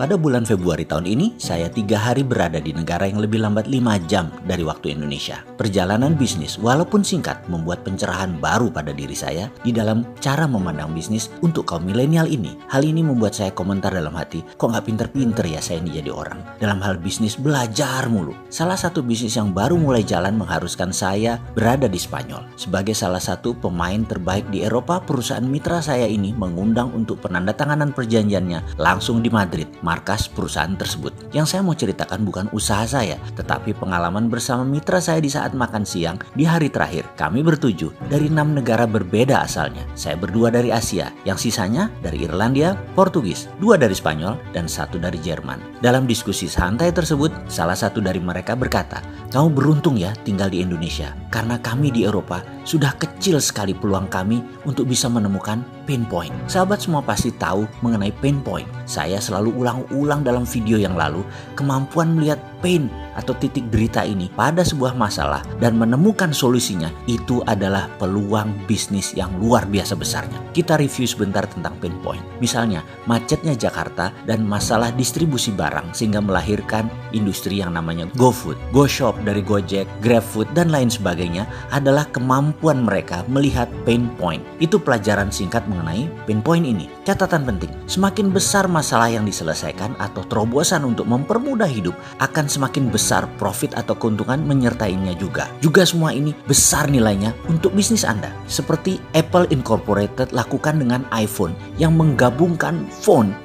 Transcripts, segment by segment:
Pada bulan Februari tahun ini, saya 3 hari berada di negara yang lebih lambat 5 jam dari waktu Indonesia. Perjalanan bisnis, walaupun singkat, membuat pencerahan baru pada diri saya di dalam cara memandang bisnis untuk kaum milenial ini. Hal ini membuat saya komentar dalam hati, kok nggak pinter-pinter ya saya ini jadi orang. Dalam hal bisnis, belajar mulu. Salah satu bisnis yang baru mulai jalan mengharuskan saya berada di Spanyol. Sebagai salah satu pemain terbaik di Eropa, perusahaan mitra saya ini mengundang untuk penandatanganan perjanjiannya langsung di Madrid, markas perusahaan tersebut. Yang saya mau ceritakan bukan usaha saya, tetapi pengalaman bersama mitra saya di saat makan siang di hari terakhir. Kami bertujuh dari 6 negara berbeda asalnya. Saya berdua dari Asia, yang sisanya dari Irlandia, Portugis, 2 dari Spanyol, dan 1 dari Jerman. Dalam diskusi santai tersebut, salah satu dari mereka berkata, "Kamu beruntung ya tinggal di Indonesia, karena kami di Eropa sudah kecil sekali peluang kami untuk bisa menemukan pain point." Sahabat semua pasti tahu mengenai pain point. Saya selalu ulang-ulang dalam video yang lalu, kemampuan melihat pain atau titik derita ini pada sebuah masalah dan menemukan solusinya, itu adalah peluang bisnis yang luar biasa besarnya. Kita review sebentar tentang pain point. Misalnya, macetnya Jakarta dan masalah distribusi barang sehingga melahirkan industri yang namanya GoFood, GoShop dari Gojek, GrabFood, dan lain sebagainya adalah kemampuan mereka melihat pain point. Itu pelajaran singkat mengenai pain point ini. Catatan penting, semakin besar masalah yang diselesaikan atau terobosan untuk mempermudah hidup, akan semakin besar profit atau keuntungan menyertainya juga. Juga semua ini besar nilainya untuk bisnis Anda. Seperti Apple Incorporated lakukan dengan iPhone yang menggabungkan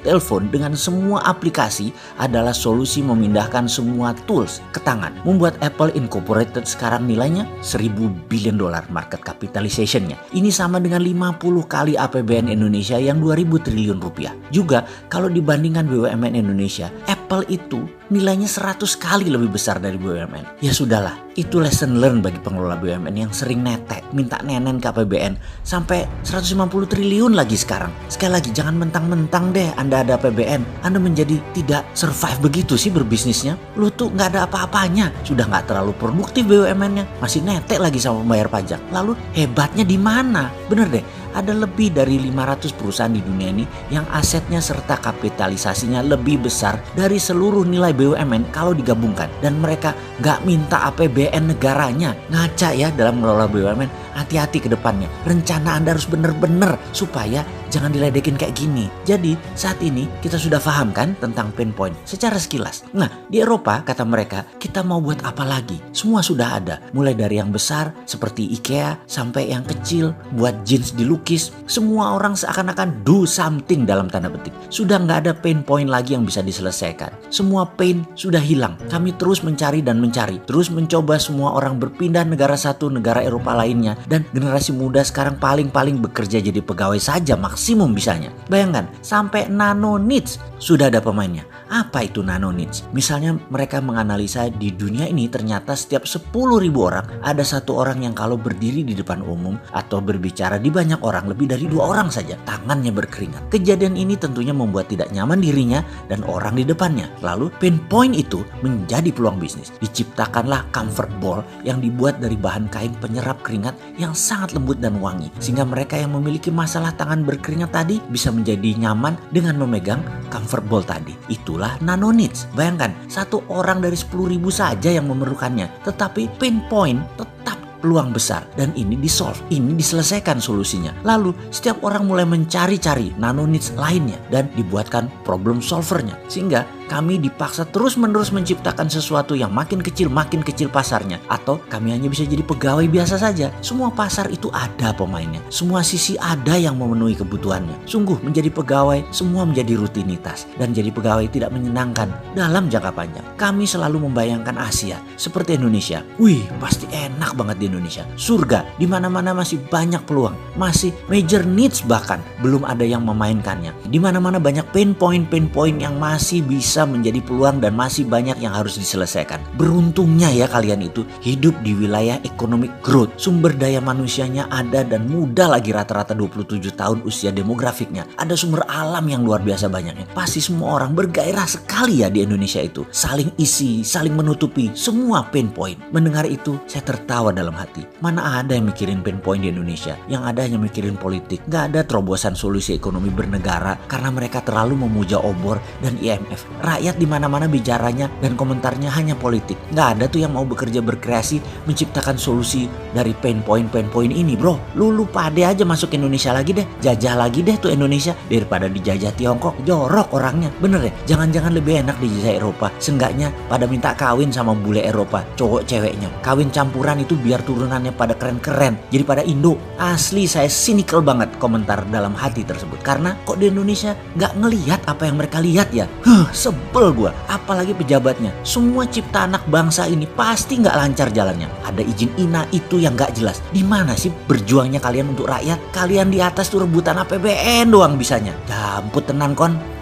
telepon dengan semua aplikasi adalah solusi memindahkan semua tools ke tangan. Membuat Apple Incorporated sekarang nilainya $1.000 billion market capitalization-nya. Ini sama dengan 50 kali APBN Indonesia yang 2.000 triliun rupiah. Juga kalau dibandingkan BUMN Indonesia, Apple itu nilainya 100 kali lebih besar dari BUMN. Ya sudahlah, itu lesson learn bagi pengelola BUMN yang sering netek, minta nenen ke APBN sampai 150 triliun lagi sekarang. Sekali lagi, jangan mentang-mentang deh Anda ada APBN, Anda menjadi tidak survive begitu sih berbisnisnya. Lu tuh nggak ada apa-apanya, sudah nggak terlalu produktif BUMN-nya, masih netek lagi sama pembayar pajak. Lalu hebatnya di mana? Bener deh, ada lebih dari 500 perusahaan di dunia ini yang asetnya serta kapitalisasinya lebih besar dari seluruh nilai BUMN kalau digabungkan. Dan mereka nggak minta APBN negaranya. Ngaca ya dalam mengelola BUMN, hati-hati ke depannya. Rencana Anda harus benar-benar supaya jangan diledekin kayak gini. Jadi saat ini kita sudah paham kan tentang pain point secara sekilas. Nah, di Eropa kata mereka, kita mau buat apa lagi? Semua sudah ada. Mulai dari yang besar seperti IKEA sampai yang kecil buat jeans dilukis. Semua orang seakan-akan do something dalam tanda petik. Sudah nggak ada pain point lagi yang bisa diselesaikan. Semua pain sudah hilang. Kami terus mencari dan mencari. Terus mencoba semua orang berpindah negara satu negara Eropa lainnya. Dan generasi muda sekarang paling-paling bekerja jadi pegawai saja maksimum bisanya. Bayangkan, sampai nano niche sudah ada pemainnya. Apa itu nano niche? Misalnya mereka menganalisa di dunia ini ternyata setiap 10.000 orang ada 1 orang yang kalau berdiri di depan umum atau berbicara di banyak orang, lebih dari 2 orang saja tangannya berkeringat. Kejadian ini tentunya membuat tidak nyaman dirinya dan orang di depannya. Lalu pain point itu menjadi peluang bisnis. Diciptakanlah comfort ball yang dibuat dari bahan kain penyerap keringat yang sangat lembut dan wangi, sehingga mereka yang memiliki masalah tangan berkeringat tadi bisa menjadi nyaman dengan memegang comfort ball tadi. Itulah nano niche. Bayangkan, 1 orang dari 10.000 saja yang memerlukannya, tetapi pain point tetap peluang besar dan ini disolve, ini diselesaikan solusinya. Lalu setiap orang mulai mencari-cari nano niche lainnya dan dibuatkan problem solvernya, sehingga kami dipaksa terus-menerus menciptakan sesuatu yang makin kecil pasarnya, atau kami hanya bisa jadi pegawai biasa saja. Semua pasar itu ada pemainnya, semua sisi ada yang memenuhi kebutuhannya. Sungguh menjadi pegawai semua menjadi rutinitas dan jadi pegawai tidak menyenangkan dalam jangka panjang. Kami selalu membayangkan Asia seperti Indonesia. Wih, pasti enak banget di Indonesia. Surga, di mana-mana masih banyak peluang, masih major needs bahkan belum ada yang memainkannya. Di mana-mana banyak pain point yang masih bisa bisa menjadi peluang dan masih banyak yang harus diselesaikan. Beruntungnya ya kalian itu hidup di wilayah economic growth. Sumber daya manusianya ada dan muda lagi, rata-rata 27 tahun usia demografiknya. Ada sumber alam yang luar biasa banyaknya. Pasti semua orang bergairah sekali ya di Indonesia itu. Saling isi, saling menutupi semua pain point. Mendengar itu saya tertawa dalam hati. Mana ada yang mikirin pain point di Indonesia? Yang ada hanya mikirin politik. Gak ada terobosan solusi ekonomi bernegara karena mereka terlalu memuja obor dan IMF. Rakyat di mana-mana bicaranya dan komentarnya hanya politik. Gak ada tuh yang mau bekerja berkreasi menciptakan solusi dari pain point ini, bro. Lu pade aja masuk Indonesia lagi deh, jajah lagi deh tuh Indonesia daripada dijajah Tiongkok. Jorok orangnya, bener ya. Jangan-jangan lebih enak dijajah Eropa. Seenggaknya pada minta kawin sama bule Eropa, cowok ceweknya. Kawin campuran itu biar turunannya pada keren-keren, jadi pada Indo. Asli saya cynical banget komentar dalam hati tersebut. Karena kok di Indonesia nggak ngelihat apa yang mereka lihat ya. Sebel gua. Apalagi pejabatnya. Semua cipta anak bangsa ini pasti nggak lancar jalannya. Ada izin INA itu yang nggak jelas. Di mana sih berjuangnya kalian untuk rakyat? Kalian di atas tuh rebutan APBN doang bisanya. Jamput tenan kon.